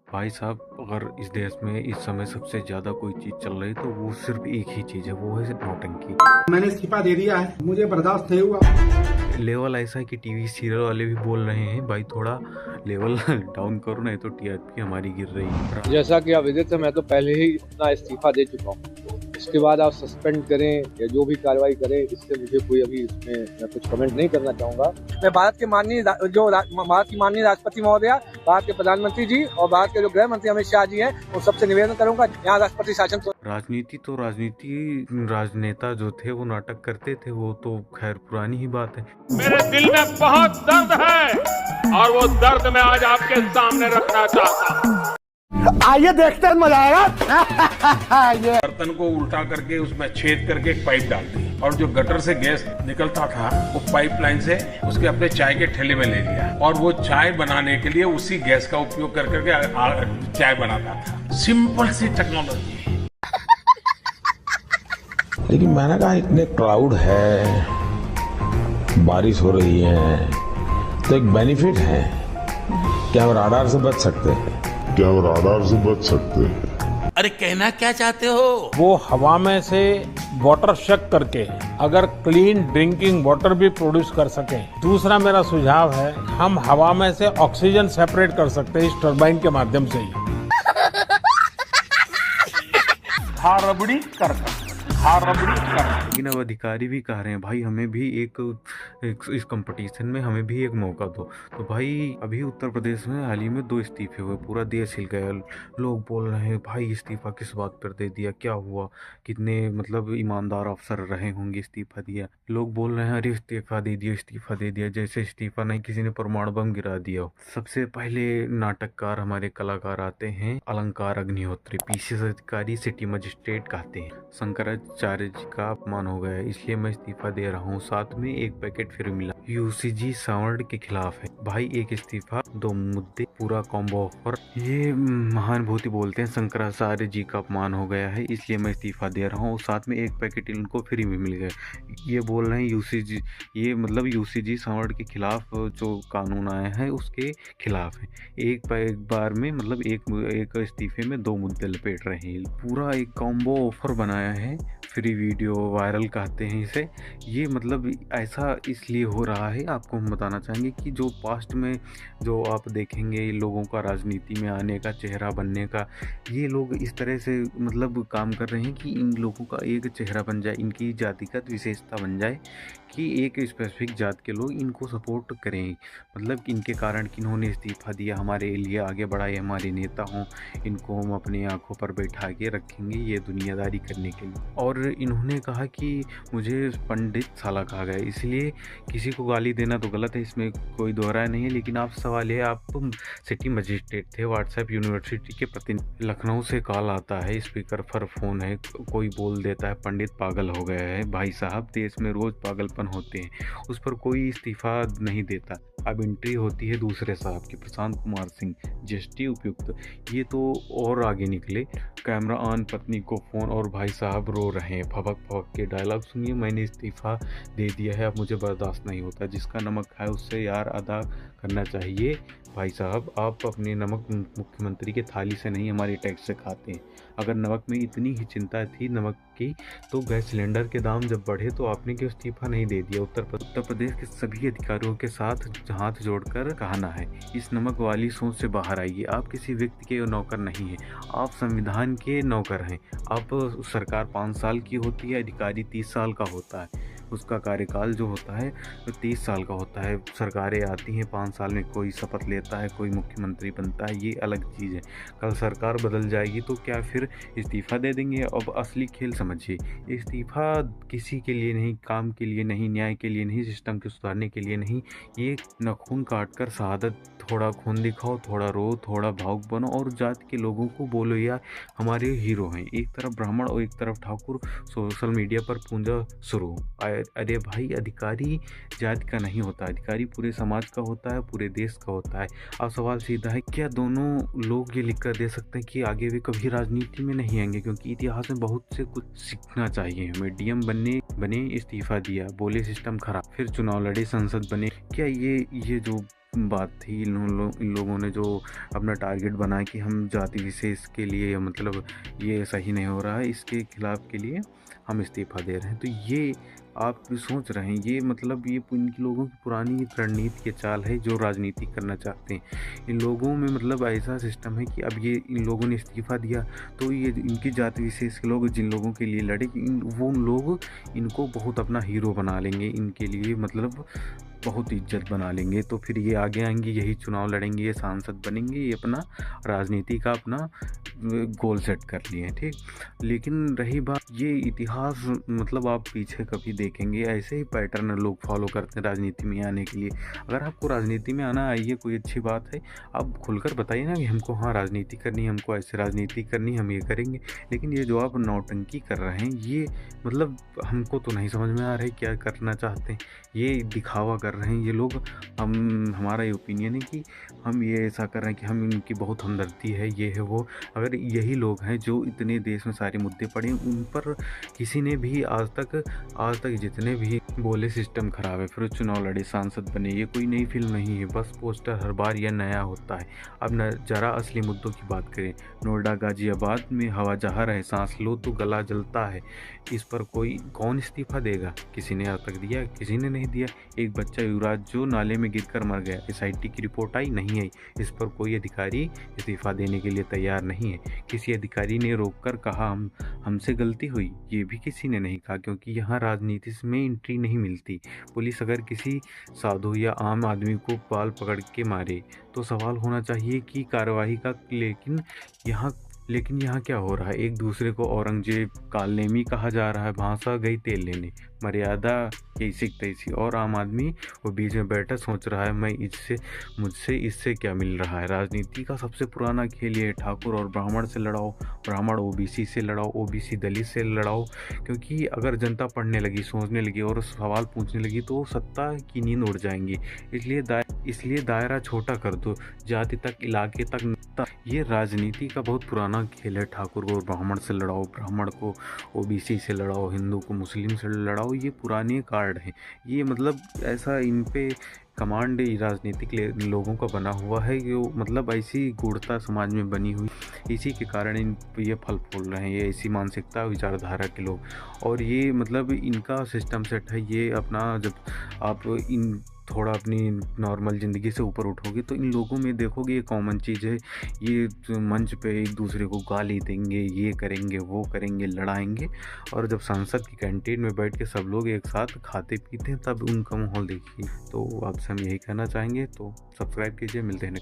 भाई साहब, अगर इस देश में इस समय सबसे ज्यादा कोई चीज चल रही है तो वो सिर्फ एक ही चीज है, वो है नौटंकी। मैंने इस्तीफा दे दिया है, मुझे बर्दाश्त नहीं हुआ। लेवल ऐसा है कि टीवी सीरियल वाले भी बोल रहे हैं भाई थोड़ा लेवल डाउन करो, नहीं तो टीआरपी हमारी गिर रही है। जैसा कि आप विदित है, मैं तो पहले ही अपना इस्तीफा दे चुका हूँ। इसके बाद आप सस्पेंड करें या जो भी कार्रवाई करें, इससे मुझे कोई अभी इसमें मैं कुछ कमेंट नहीं करना चाहूंगा। मैं भारत की माननीय राष्ट्रपति महोदया, भारत के प्रधानमंत्री जी और भारत के जो गृह मंत्री अमित शाह जी हैं, उन सबसे निवेदन करूंगा यहाँ राष्ट्रपति शासन राजनीति राजनेता जो थे वो नाटक करते थे, वो तो खैर पुरानी ही बात है। मेरे दिल में बहुत दर्द है और वो दर्द मैं आज आपके सामने रखना चाहता हूँ। आइए देखते हैं, मजा आएगा। बर्तन को उल्टा करके उसमें छेद करके एक पाइप डाल दी और जो गटर से गैस निकलता था वो पाइपलाइन से उसके अपने चाय के ठेले में ले लिया और वो चाय बनाने के लिए उसी गैस का उपयोग कर करके चाय बनाता था। सिंपल सी टेक्नोलॉजी। लेकिन मैंने कहा इतने क्लाउड है, बारिश हो रही है, तो एक बेनिफिट है कि हम राडार से बच सकते हैं। अरे कहना क्या चाहते हो? वो हवा में से वाटर शक करके अगर क्लीन ड्रिंकिंग वाटर भी प्रोड्यूस कर सकें। दूसरा मेरा सुझाव है, हम हवा में से ऑक्सीजन सेपरेट कर सकते हैं इस टरबाइन के माध्यम से ही। रबड़ी कर लेकिन अब अधिकारी भी कह रहे हैं भाई हमें भी एक इस कंपटीशन में हमें भी एक मौका दो। तो भाई अभी उत्तर प्रदेश में हाल ही में 2 इस्तीफे हुए, पूरा देश हिल गया। लोग बोल रहे हैं भाई इस्तीफा किस बात पर दे दिया, क्या हुआ, कितने मतलब ईमानदार अफसर रहे होंगे इस्तीफा दिया। लोग बोल रहे हैं अरे इस्तीफा दे दिया, जैसे इस्तीफा नहीं किसी ने परमाणु बम गिरा दिया हो। सबसे पहले नाटककार हमारे कलाकार आते हैं अलंकार अग्निहोत्री, पीसीएस अधिकारी, सिटी मजिस्ट्रेट कहते हैं शंकराचार्य जी का अपमान हो गया है इसलिए मैं इस्तीफा दे रहा हूँ, साथ में एक पैकेट फ्री मिला। यूसीजी सावर्ण के खिलाफ है भाई, एक इस्तीफा 2 मुद्दे, पूरा कॉम्बो ऑफर। ये महानुभूति बोलते हैं शंकराचार्य जी का अपमान हो गया है इसलिए मैं इस्तीफा दे रहा हूँ, साथ में एक पैकेट इनको फ्री भी मिल गया। ये बोल रहे हैं यूसीजी, ये मतलब यूसीजी सावर्ण के खिलाफ जो कानून आया है उसके खिलाफ है। एक बार में मतलब एक इस्तीफे में 2 मुद्दे लपेट रहे हैं, पूरा एक कॉम्बो ऑफर बनाया है। फ्री वीडियो वायरल कहते हैं इसे। ये मतलब ऐसा इसलिए हो रहा है, आपको हम बताना चाहेंगे कि जो पास्ट में जो आप देखेंगे लोगों का राजनीति में आने का, चेहरा बनने का, ये लोग इस तरह से मतलब काम कर रहे हैं कि इन लोगों का एक चेहरा बन जाए, इनकी जातिगत विशेषता बन जाए कि एक स्पेसिफिक जात के लोग इनको सपोर्ट करें। मतलब इनके कारण कि इन्होंने इस्तीफा दिया, हमारे लिए आगे बढ़ाए, हमारे नेता हों, इनको हम अपनी आंखों पर बैठा के रखेंगे ये दुनियादारी करने के लिए। और इन्होंने कहा कि मुझे पंडित साला कहा गया, इसलिए किसी को गाली देना तो गलत है, इसमें कोई दोहराया नहीं है। लेकिन आप सवाल है, आप सिटी मजिस्ट्रेट थे, व्हाट्सएप यूनिवर्सिटी के प्रतिनिधि, लखनऊ से कॉल आता है, स्पीकर पर फोन है, कोई बोल देता है पंडित पागल हो गया है। भाई साहब देश में रोज पागलपन होते हैं, उस पर कोई इस्तीफा नहीं देता। अब एंट्री होती है दूसरे साहब की, प्रशांत कुमार सिंह, जीएसटी उपायुक्त। ये तो और आगे निकले, कैमरा ऑन, पत्नी को फोन और भाई साहब रो रहे हैं, फबक फबक के डायलॉग सुनिए, मैंने इस्तीफा दे दिया है, अब मुझे बर्दाश्त नहीं होता, जिसका नमक खाए उससे यार अदा करना चाहिए। भाई साहब आप अपने नमक मुख्यमंत्री के थाली से नहीं हमारे टैक्स से खाते हैं। अगर नमक में इतनी ही चिंता थी नमक की, तो गैस सिलेंडर के दाम जब बढ़े तो आपने क्यों इस्तीफा नहीं दे दिया? उत्तर प्रदेश के सभी अधिकारियों के साथ हाथ जोड़कर कहना है, इस नमक वाली सोच से बाहर आइए। आप किसी व्यक्ति के नौकर नहीं हैं, आप संविधान के नौकर हैं। आप सरकार 5 साल की होती है, अधिकारी 30 साल का होता है, उसका कार्यकाल जो होता है 30 साल का होता है। सरकारें आती हैं 5 साल में, कोई शपथ लेता है, कोई मुख्यमंत्री बनता है, ये अलग चीज़ है। कल सरकार बदल जाएगी तो क्या फिर इस्तीफा दे देंगे? अब असली खेल समझिए, इस्तीफा किसी के लिए नहीं, काम के लिए नहीं, न्याय के लिए नहीं, सिस्टम के सुधारने के लिए नहीं। ये नखून काट कर शहादत, थोड़ा खून दिखाओ, थोड़ा रो, थोड़ा भावुक बनो और जाति के लोगों को बोलो यार हमारे हीरो हैं। एक तरफ ब्राह्मण और एक तरफ ठाकुर, सोशल मीडिया पर पूंजा शुरू। अरे भाई अधिकारी जाति का नहीं होता, अधिकारी पूरे समाज का होता है, पूरे देश का होता है। अब सवाल सीधा है, क्या दोनों लोग ये लिख कर दे सकते हैं कि आगे वे कभी राजनीति में नहीं आएंगे? क्योंकि इतिहास में बहुत से कुछ सीखना चाहिए हमें। डीएम बने इस्तीफा दिया, बोले सिस्टम खराब, फिर चुनाव लड़े, संसद बने। क्या ये जो बात थी। इन लोगों ने जो अपना टारगेट बनाया कि हम जाति विशेष के लिए, मतलब ये सही नहीं हो रहा है, इसके खिलाफ के लिए हम इस्तीफ़ा दे रहे हैं। तो ये आप सोच रहे हैं, ये मतलब ये इन लोगों की पुरानी रणनीति की चाल है जो राजनीति करना चाहते हैं। इन लोगों में मतलब ऐसा सिस्टम है कि अब ये इन लोगों ने इस्तीफ़ा दिया तो ये इनकी जाति विशेष के लोग जिन लोगों के लिए लड़े, वो लोग इनको बहुत अपना हीरो बना लेंगे, इनके लिए मतलब बहुत इज्जत बना लेंगे। तो फिर ये आगे आएंगे, यही चुनाव लड़ेंगे, ये सांसद बनेंगे, ये अपना राजनीति का अपना गोल सेट कर लिए, ठीक। लेकिन रही बात ये इतिहास, मतलब आप पीछे कभी देखेंगे ऐसे ही पैटर्न लोग फॉलो करते हैं राजनीति में आने के लिए। अगर आपको राजनीति में आना आइए, कोई अच्छी बात है, आप खुलकर बताइए ना कि हमको हाँ राजनीति करनी है, हमको ऐसे राजनीति करनी है, हम ये करेंगे। लेकिन ये जो आप नौटंकी कर रहे हैं, ये मतलब हमको तो नहीं समझ में आ रहा है क्या करना चाहते हैं। ये दिखावा कर रहे हैं ये लोग। हमारा ये ओपिनियन है कि हम ये ऐसा कर रहे हैं कि हम इनकी बहुत हमदर्दी है, ये है वो। अगर यही लोग हैं जो इतने देश में सारे मुद्दे पड़े, उन पर किसी ने भी आज तक जितने भी बोले सिस्टम खराब है, फिर चुनाव लड़े, सांसद बने, ये कोई नई फिल्म नहीं है, बस पोस्टर हर बार यह नया होता है। अब न जरा असली मुद्दों की बात करें, नोएडा गाजियाबाद में हवा जहर है, सांस लो तो गला जलता है, इस पर कौन इस्तीफा देगा? किसी ने आज तक दिया? किसी ने नहीं दिया। एक बच्चा युवराज जो नाले में गिरकर मर गया, SIT की रिपोर्ट आई नहीं आई, इस पर कोई अधिकारी इस्तीफा देने के लिए तैयार नहीं है। किसी अधिकारी ने रोककर कहा हमसे गलती हुई? ये भी किसी ने नहीं कहा, क्योंकि यहाँ राजनीति में एंट्री नहीं मिलती। पुलिस अगर किसी साधु या आम आदमी को बाल पकड़ के मारे तो सवाल होना चाहिए कि कार्रवाई का। लेकिन यहाँ क्या हो रहा है? एक दूसरे को औरंगजेब कालनेमी कहा जा रहा है, भाषा गई तेल लेने, मर्यादा कैसी तैसी, और आम आदमी वो बीच में बैठा सोच रहा है मुझसे इससे क्या मिल रहा है। राजनीति का सबसे पुराना खेल ये, ठाकुर और ब्राह्मण से लड़ाओ, ब्राह्मण OBC से लड़ाओ, OBC दलित से लड़ाओ। क्योंकि अगर जनता पढ़ने लगी, सोचने लगी और सवाल पूछने लगी तो सत्ता की नींद उड़ जाएंगी। इसलिए दायरा छोटा कर दो, जाति तक, इलाके तक। ये राजनीति का बहुत पुराना खेल है। ठाकुर को ब्राह्मण से लड़ाओ, ब्राह्मण को OBC से लड़ाओ, हिंदू को मुस्लिम से लड़ाओ, ये पुराने कार्ड हैं। ये मतलब ऐसा इन पे कमांड राजनीतिक लोगों का बना हुआ है, जो मतलब ऐसी गूढ़ता समाज में बनी हुई, इसी के कारण ये फल फूल रहे हैं, ये ऐसी मानसिकता विचारधारा के लोग। और ये मतलब इनका सिस्टम सेट है। ये अपना जब आप थोड़ा अपनी नॉर्मल ज़िंदगी से ऊपर उठोगे तो इन लोगों में देखोगे ये कॉमन चीज़ है। ये मंच पे एक दूसरे को गाली देंगे, ये करेंगे, वो करेंगे, लड़ाएंगे। और जब संसद की कैंटीन में बैठ के सब लोग एक साथ खाते पीते हैं, तब उनका माहौल देखिए। तो आपसे हम यही कहना चाहेंगे। तो सब्सक्राइब कीजिए, मिलते हैं।